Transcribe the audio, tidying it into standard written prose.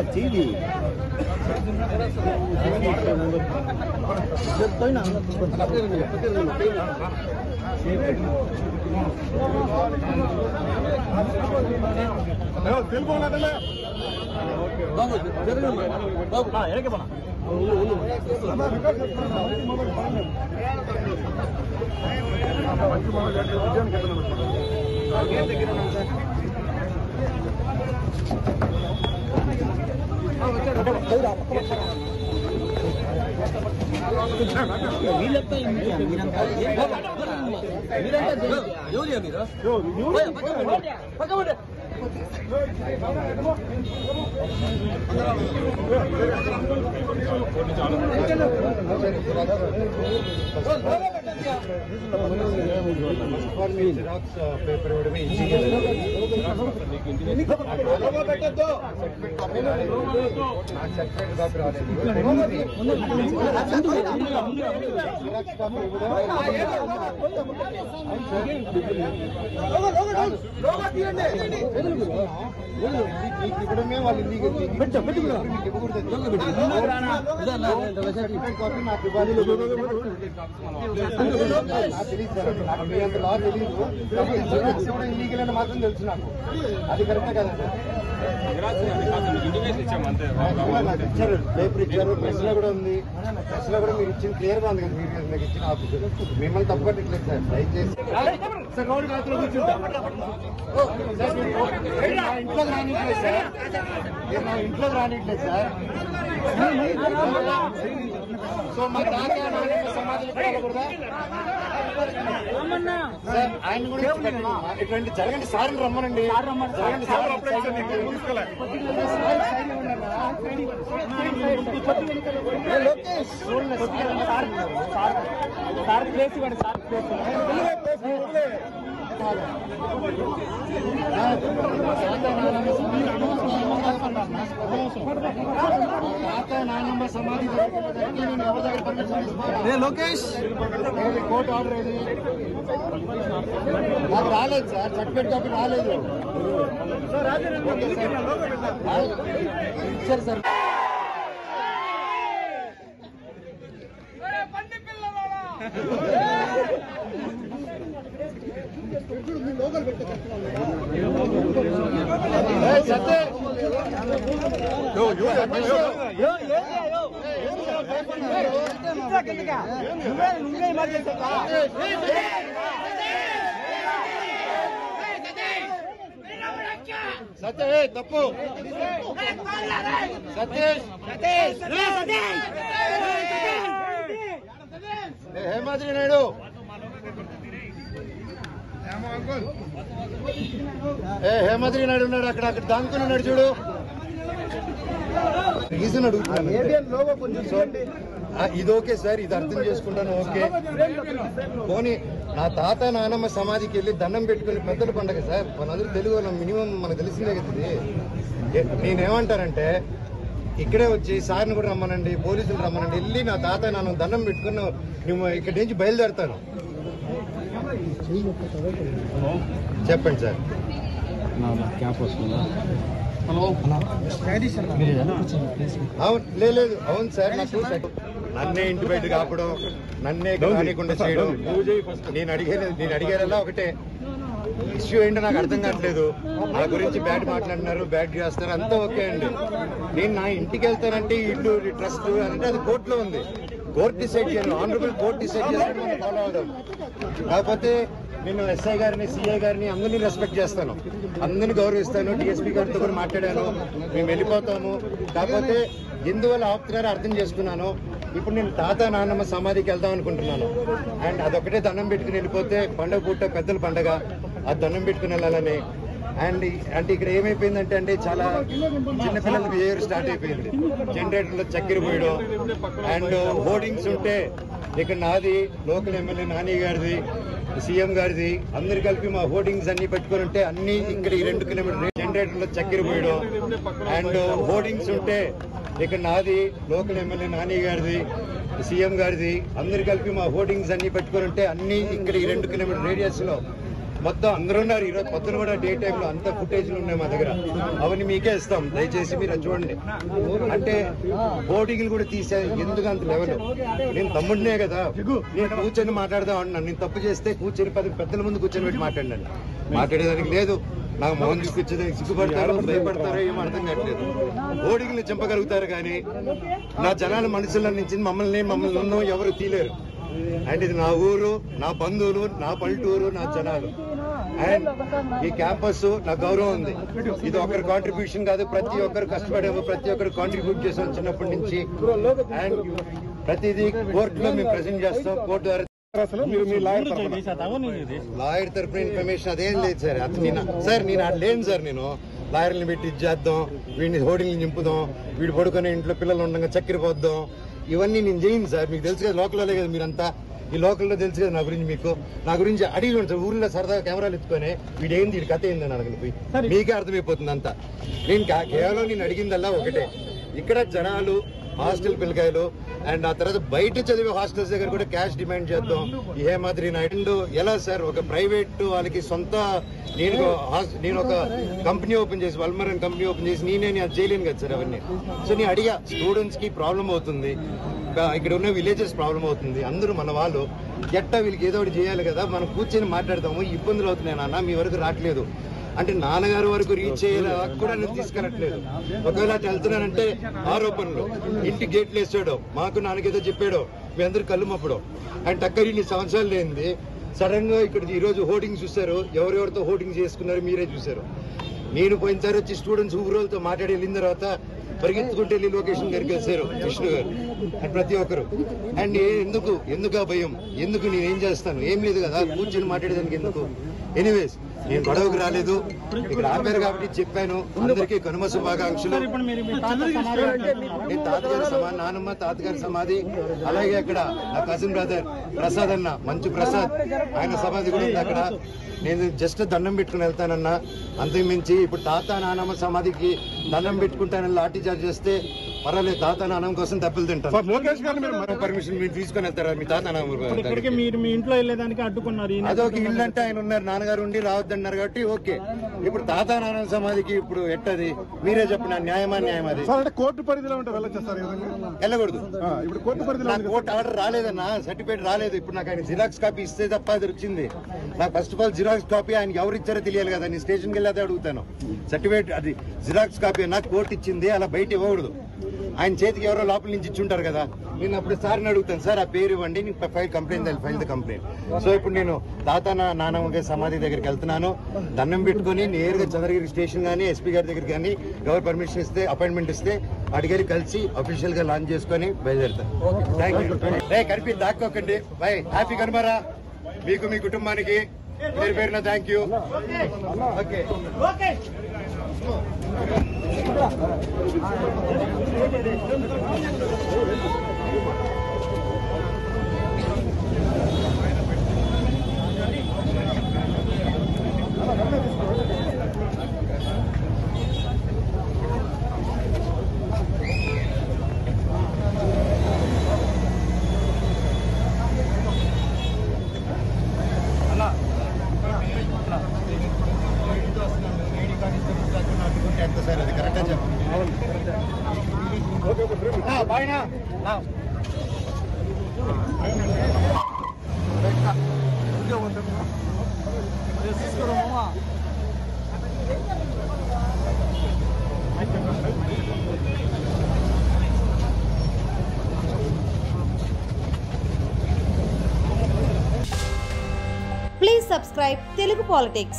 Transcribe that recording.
चीज़ी तो ना మాత్రం తెలుసు నాకు అది కరెక్టే కదా ఇచ్చారు పేపర్ ఇచ్చారు ప్రెస్ లో కూడా ఉంది ప్రెస్ లో కూడా మీరు ఇచ్చిన క్లియర్ గా ఉంది కదా మీరు నాకు ఇచ్చిన ఆఫీసర్ మిమ్మల్ని తప్పట్లేదు సార్ దయచేసి ఇంట్లోకి రానిట్లేదు సార్ నా ఇంట్లోకి రానిట్లేదు సార్ సో మా తాత సమాధులు కూడా సార్ ఆయన కూడా ఇటువంటి జరగండి సార్ రమ్మనండి జరగండి సార్ ప్లేస్ ఇవ్వండి సార్ నాయనమ్మ సమాధి లోకేష్ కోర్టు ఆర్డర్ ఏది నాకు రాలేదు సార్ సర్టిఫికేట్ కాపీ రాలేదు ఇచ్చారు సార్ సత్య తప్పు సతీష్ హేమాద్రి నాయుడు హేమాద్రి నాయుడు ఉన్నాడు అక్కడ దాంకుని ఉన్నాడు చూడు రీజన్ అడుగుతున్నాను ఇది ఓకే సార్ ఇది అర్థం చేసుకుంటాను ఓకే పోనీ నా తాత నానమ్మ సమాధికి వెళ్ళి దండం పెట్టుకుని పెద్దల పండగ సార్ మనందరూ తెలుగు మినిమం మనకు తెలిసిందే కదా నేనేమంటానంటే ఇక్కడే వచ్చి సార్ని కూడా రమ్మనండి పోలీసులు రమ్మనండి వెళ్ళి నా తాత నాన్న దండం పెట్టుకుని నువ్వు ఇక్కడి నుంచి బయలుదేరుతాను చెప్పండి సార్ అవును లేదు అవును సార్ నాకు నన్నే ఇంటి బయట కాపడం నన్నే కానికుండా చేయడం నేను అడిగేలా ఒకటే ఇష్యూ ఏంటో నాకు అర్థం కావట్లేదు నా గురించి బ్యాడ్ మాట్లాడినారు బ్యాడ్ చేస్తారు అంతా ఓకే అండి నేను నా ఇంటికి వెళ్తానంటే ఇల్లు ట్రస్ట్ అంటే అది కోర్టులో ఉంది కోర్టు డిసైడ్ చేయాలి ఆనరబుల్ కోర్టు డిసైడ్ చేయాలి ఫాలో అవుదాం కాకపోతే నేను ఎస్ఐ గారిని సిఐ గారిని అందరినీ రెస్పెక్ట్ చేస్తాను అందరినీ గౌరవిస్తాను డిఎస్పీ గారితో కూడా మాట్లాడాను మేము వెళ్ళిపోతాము కాకపోతే ఎందువల్ల ఆపుతున్నారో అర్థం చేసుకున్నాను ఇప్పుడు నేను తాత నాన్నమ్మ సమాధికి వెళ్దాం అనుకుంటున్నాను అండ్ అదొకటే దండం పెట్టుకుని వెళ్ళిపోతే పండగ పూట పెద్దల పండగ ఆ దండం పెట్టుకుని వెళ్ళాలని అండ్ అంటే ఇక్కడ ఏమైపోయిందంటే అంటే చాలా చిన్నపిల్లల బిహేవియర్ స్టార్ట్ అయిపోయింది జనరేటర్లో చక్కెర పోయడం అండ్ హోర్డింగ్స్ ఉంటే ఇక్కడ నాది లోకల్ ఎమ్మెల్యే నాని గారిది సీఎం గారిది అందరు కలిపి మా హోర్డింగ్స్ అన్ని పెట్టుకుని ఉంటే అన్ని ఇక్కడ ఈ 2 కిలోమీటర్ జనరేటర్లో చక్కెర పోయడం అండ్ హోర్డింగ్స్ ఉంటే ఇక్కడ నాది లోకల్ ఎమ్మెల్యే నాని గారిది సీఎం గారిది అందరు కలిపి మా హోర్డింగ్స్ అన్ని పెట్టుకుని ఉంటే అన్ని ఇక్కడ ఈ 2 కిలోమీటర్ రేడియస్ లో మొత్తం అందరూ ఉన్నారు. ఈరోజు పొద్దున కూడా డే టైంలో అంత ఫుటేజ్లు ఉన్నాయి మా దగ్గర. అవన్నీ మీకే ఇస్తాం, దయచేసి మీరు చూడండి. అంటే బోర్డింగ్లు కూడా తీసే ఎందుకు అంత లెవెల్. నేను తమ్ముడినే కదా, నేను కూర్చొని మాట్లాడదాం అన్నాను. నేను తప్పు చేస్తే కూర్చొని 10 పెద్దల ముందు కూర్చొని పెట్టి మాట్లాడినాను. మాట్లాడేదానికి లేదు. నాకు మోహన్ చూపించేదానికి సిగ్గుపడతారో భయపడతారో ఏమో అర్థం కావట్లేదు. బోర్డింగ్లు చంపగలుగుతారు కానీ నా జనాల మనసుల నుంచి మమ్మల్ని ఉన్నాం ఎవరు తీలేరు. అండ్ ఇది నా ఊరు, నా బంధువులు, నా పల్లెటూరు, నా జనాలు. అండ్ ఈ క్యాంపస్ నా గౌరవం ఉంది. ఇది ఒకరి కాంట్రిబ్యూషన్ కాదు, ప్రతి ఒక్కరు కష్టపడేమో, ప్రతి ఒక్కరు కాంట్రిబ్యూట్ చేసాం చిన్నప్పటి నుంచి. అండ్ ప్రతిదీ కోర్టులో మేము ప్రెజెంట్ చేస్తాం. కోర్టు ద్వారా లాయర్ తరఫున ఇన్ఫర్మేషన్ అదేం లేదు సార్. అది నేను అది లేను సార్. నేను లాయర్ని పెట్టి ఇచ్చేద్దాం, వీడిని హోర్డింగ్ని నింపుదాం, వీడు పడుకొని ఇంట్లో పిల్లలు ఉండగా చక్కెర పోద్దాం, ఇవన్నీ నేను చేయను సార్. మీకు తెలుసు కదా, లోకల్లో కదా మీరంతా, ఈ లోకల్లో తెలుసు కదా నా గురించి. మీకు నా గురించి అడిగి ఉంటుంది ఊర్లో సరదాగా కెమెరాలు ఎత్తుకొని వీడేంది, వీడి కథ ఏందని అడగని పోయి మీకే అర్థమైపోతుంది అంతా. నేను కేవలం నేను అడిగిందల్లా ఒకటే, ఇక్కడ జనాలు హాస్టల్ పిల్లకాయలు అండ్ ఆ తర్వాత బయట చదివే హాస్టల్స్ దగ్గర కూడా క్యాష్ డిమాండ్ చేద్దాం. ఏ మాదిరి నాయుడు ఎలా సార్ ఒక ప్రైవేట్ వాళ్ళకి సొంత నేను ఒక కంపెనీ ఓపెన్ చేసి, వల్మరన్ కంపెనీ ఓపెన్ చేసి నేనే అది చేయలేను కదా సార్ అవన్నీ. సో నేను అడిగా, స్టూడెంట్స్ కి ప్రాబ్లం అవుతుంది, ఇక్కడ ఉన్న విలేజెస్ ప్రాబ్లం అవుతుంది, అందరూ మన వాళ్ళు ఎట్టా వీళ్ళకి ఏదో ఒకటి చేయాలి కదా, మనం కూర్చొని మాట్లాడతాము. ఇబ్బందులు అవుతున్నాయి నాన్న, మీ వరకు రావట్లేదు అంటే నాన్నగారి వరకు రీచ్ అయ్యేలా కూడా నేను తీసుకెళ్ళట్లేదు. ఒకవేళ అటు వెళ్తున్నానంటే ఆరోపణలు, ఇంటి గేట్లు వేసాడో, మాకు నాన్నకేదో చెప్పాడో, మీ అందరు కళ్ళు మప్పడం. అండ్ టక్కరి ఇన్ని సంవత్సరాలు లేనిది సడన్ గా ఇక్కడ ఈ రోజు హోర్డింగ్ చూశారు. ఎవరెవరితో హోర్డింగ్ చేసుకున్నారు మీరే చూశారు. నేను పోయినసారి వచ్చి స్టూడెంట్స్ ఊరోళ్ళతో మాట్లాడి వెళ్ళిన తర్వాత పరిగెత్తుకుంటే వెళ్ళి లొకేషన్ గారికి వచ్చారు విష్ణు గారు అండ్ ప్రతి ఒక్కరు. అండ్ ఎందుకు ఆ భయం, ఎందుకు నేనేం చేస్తాను, ఏం లేదు కదా, కూర్చొని మాట్లాడేదానికి ఎందుకు. ఎనీవేస్ నేను గొడవకు రాలేదు, ఇక్కడ ఆపారు కాబట్టి చెప్పాను. అందరికీ కనుమ శుభాకాంక్షలు. నేను తాతగారి సమాధి, నానమ్మ తాతగారి సమాధి, అలాగే అక్కడ నా కజిన్ బ్రదర్ ప్రసాద్ అన్న, మంచు ప్రసాద్, ఆయన సమాధి కూడా ఉంది అక్కడ. నేను జస్ట్ దండం పెట్టుకుని వెళ్తానన్నా, అంతకుమించి ఇప్పుడు తాత నానమ్మ సమాధికి దండం పెట్టుకుంటానని లాఠీ చార్జ్ చేస్తే పర్వాలేదు, తాత నానమ్మ కోసం తప్పులు తింటాను. పర్మిషన్ మీరు తీసుకుని వెళ్తారా మీ తాత నానమ్మ? మీ ఇంట్లో వెళ్ళేదానికి అడ్డుకున్నారు. అదొక ఇల్లు అంటే ఆయన ఉన్నారు, నాన్నగారు ఉండి రావద్దన్నారు కాబట్టి ఓకే. ఇప్పుడు తాత నానమ్మ సమాధికి ఇప్పుడు ఎట్టది మీరే చెప్పిన న్యాయమా? అది కోర్టు పరిధిలో ఉంటే వెళ్ళకూడదు. ఇప్పుడు కోర్టు ఆర్డర్ రాలేదన్నా, సర్టిఫికేట్ రాలేదు. ఇప్పుడు నాకు ఆయన జిరాక్స్ కాపీ ఇస్తే తప్ప అది వచ్చింది. నాకు first of all xerox copy ఆయనకి ఎవరు ఇచ్చారో తెలియాలి కదా. నేను స్టేషన్కి వెళ్ళి అడుగుతాను. సర్టిఫికేట్ అది జిరాక్స్ కాపీ నాకు కోర్టు ఇచ్చింది, అలా బయట ఇవ్వకూడదు. ఆయన చేతికి ఎవరో లోపల నుంచి ఇచ్చుంటారు కదా. నేను అప్పుడు సార్ని అడుగుతాను, సార్ ఆ పేరు ఇవ్వండి, నేను ఫైల్ ద కంప్లైంట్. సో ఇప్పుడు నేను తాత నానమ్మ సమాధి దగ్గరికి వెళ్తున్నాను. దండం పెట్టుకుని నేరుగా చంద్రగిరి స్టేషన్ కానీ ఎస్పీ గారి దగ్గరికి కానీ ఎవరు పర్మిషన్ ఇస్తే, అపాయింట్మెంట్ ఇస్తే అడిగారి కలిసి అఫీషియల్ గా లాంచ్ చేసుకుని బయలుదేరుతాను. Thank you. కలిపి దాక్కోకండి. బై, హ్యాపీ కనుమరా మీకు, మీ కుటుంబానికి పేరున థ్యాంక్ యూ. ఓకే. ఎంత సార్ అది కరెక్ట్గా చెప్పండి. Please subscribe Telugu Politics.